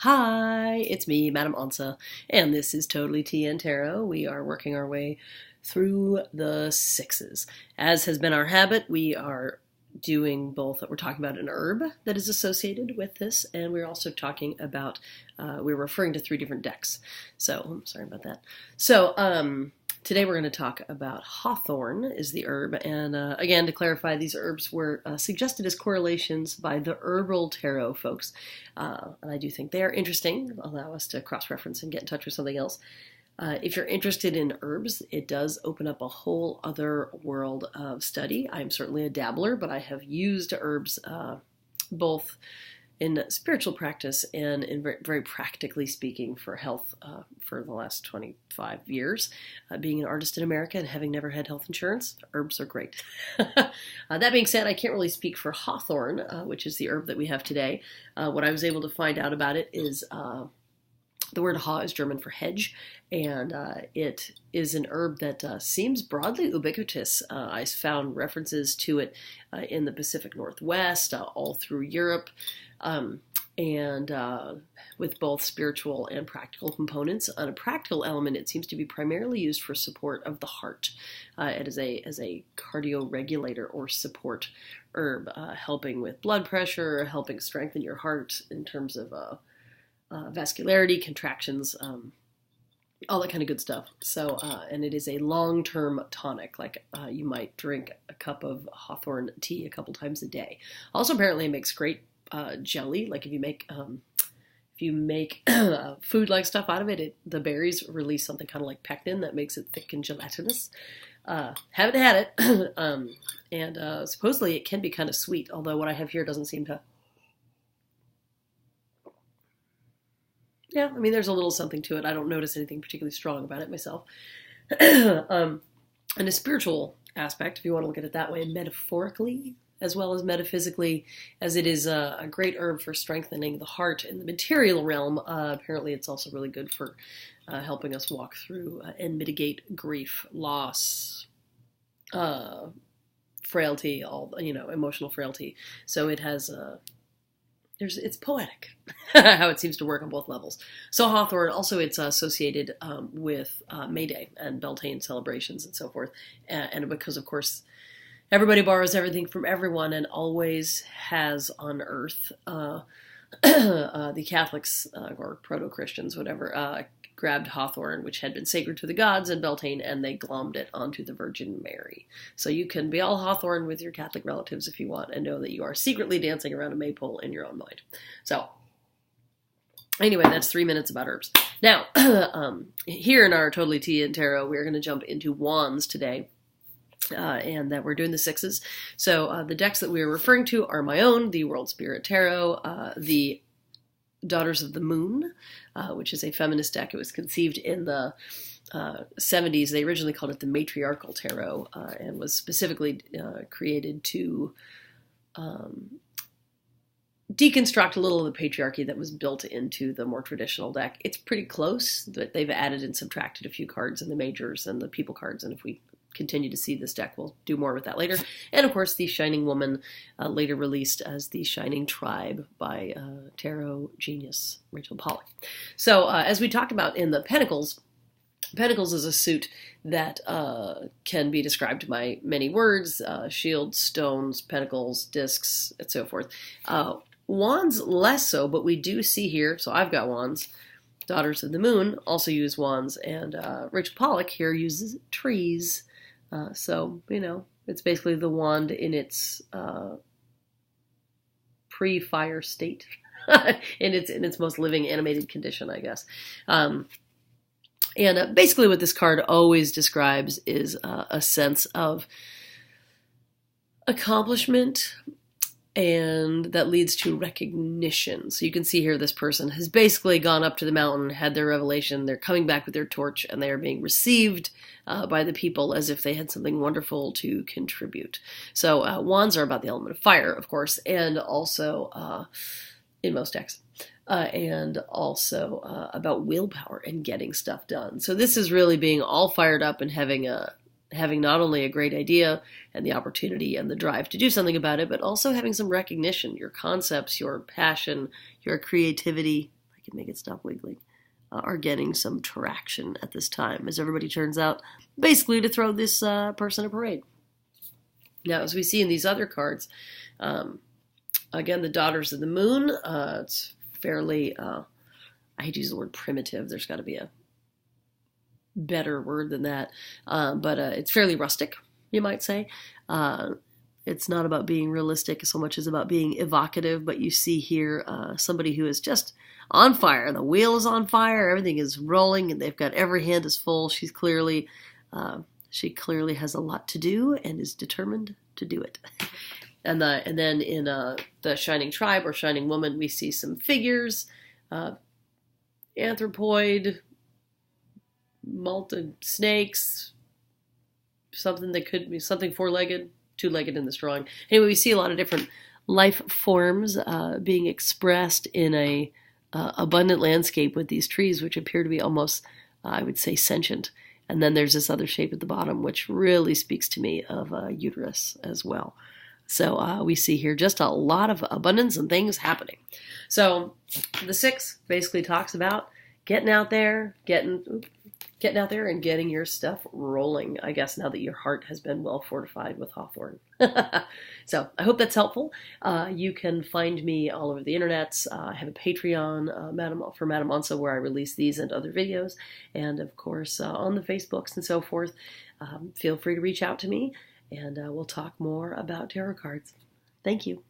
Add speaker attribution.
Speaker 1: Hi, it's me, Madam Onça, and this is Totally Tea and Tarot. We are working our way through the sixes. As has been our habit, we are doing both. We're talking about an herb that is associated with this, and we're also talking about, we're referring to three different decks. So, sorry about that. Today we're going to talk about Hawthorn is the herb, and again, to clarify, these herbs were suggested as correlations by the Herbal Tarot folks, and I do think they are interesting, allow us to cross-reference and get in touch with something else. If you're interested in herbs, it does open up a whole other world of study. I'm certainly a dabbler, but I have used herbs both in spiritual practice and in very practically speaking for health for the last 25 years. Being an artist in America and having never had health insurance, herbs are great. That being said, I can't really speak for Hawthorn, which is the herb that we have today. What I was able to find out about it is the word "haw" is German for hedge, and it is an herb that seems broadly ubiquitous. I found references to it in the Pacific Northwest, all through Europe, and with both spiritual and practical components. On a practical element, it seems to be primarily used for support of the heart. It is as a cardio regulator or support herb, helping with blood pressure, helping strengthen your heart in terms of vascularity, contractions, all that kind of good stuff. So, and it is a long-term tonic, like you might drink a cup of Hawthorn tea a couple times a day. Also, apparently, it makes great jelly. Like if you make food-like stuff out of it, the berries release something kind of like pectin that makes it thick and gelatinous. Haven't had it, and supposedly it can be kind of sweet. Although what I have here doesn't seem to. Yeah, I mean, there's a little something to it. I don't notice anything particularly strong about it myself. In a spiritual aspect, if you want to look at it that way, metaphorically as well as metaphysically, as it is a great herb for strengthening the heart in the material realm, apparently it's also really good for helping us walk through and mitigate grief, loss, frailty, emotional frailty. So it has it's poetic, how it seems to work on both levels. So Hawthorn, also it's associated with May Day and Beltane celebrations and so forth. And because, of course, everybody borrows everything from everyone and always has on Earth, the Catholics, or proto-Christians, whatever, grabbed Hawthorn, which had been sacred to the gods, and Beltane, and they glommed it onto the Virgin Mary. So you can be all Hawthorn with your Catholic relatives if you want, and know that you are secretly dancing around a maypole in your own mind. So, anyway, that's 3 minutes about herbs. Now, here in our Totally Tea and Tarot, we're going to jump into wands today. And that we're doing the sixes. So the decks that we are referring to are my own, the World Spirit Tarot, the Daughters of the Moon, which is a feminist deck. It was conceived in the 70s. They originally called it the Matriarchal Tarot, and was specifically created to deconstruct a little of the patriarchy that was built into the more traditional deck. It's pretty close, but they've added and subtracted a few cards in the majors and the people cards, and if we continue to see this deck, we'll do more with that later. And of course, the Shining Woman, later released as the Shining Tribe by tarot genius Rachel Pollack. So as we talked about in the Pentacles is a suit that can be described by many words: shields, stones, pentacles, discs, and so forth. Wands less so, but we do see here, so I've got wands. Daughters of the Moon also use wands, and Rachel Pollack here uses trees. So, it's basically the wand in its pre-fire state, in its most living animated condition, I guess. And basically what this card always describes is a sense of accomplishment, and that leads to recognition. So you can see here this person has basically gone up to the mountain, had their revelation, they're coming back with their torch, and they are being received by the people as if they had something wonderful to contribute. So wands are about the element of fire, of course, and also in most decks. And also about willpower and getting stuff done. So this is really being all fired up and having not only a great idea and the opportunity and the drive to do something about it, but also having some recognition, your concepts, your passion, your creativity, can make it stop wiggling, are getting some traction at this time, as everybody turns out basically to throw this person a parade. Now, as we see in these other cards, again, the Daughters of the Moon, it's fairly, I hate to use the word primitive, there's got to be a better word than that, but it's fairly rustic, you might say. It's not about being realistic so much as about being evocative, but you see here somebody who is just on fire. The wheel is on fire, everything is rolling, and they've got every hand is full. She clearly has a lot to do and is determined to do it. And then in the Shining Tribe or Shining Woman, we see some figures, anthropoid, molten snakes, something that could be something four-legged, two-legged in this drawing. Anyway, we see a lot of different life forms being expressed in a abundant landscape with these trees, which appear to be almost, I would say, sentient. And then there's this other shape at the bottom, which really speaks to me of a uterus as well. So we see here just a lot of abundance and things happening. So the 6 basically talks about getting out there, and getting your stuff rolling, I guess, now that your heart has been well fortified with Hawthorn. So I hope that's helpful. You can find me all over the internet. I have a Patreon for Madame Onça where I release these and other videos. And, of course, on the Facebooks and so forth. Feel free to reach out to me, and we'll talk more about tarot cards. Thank you.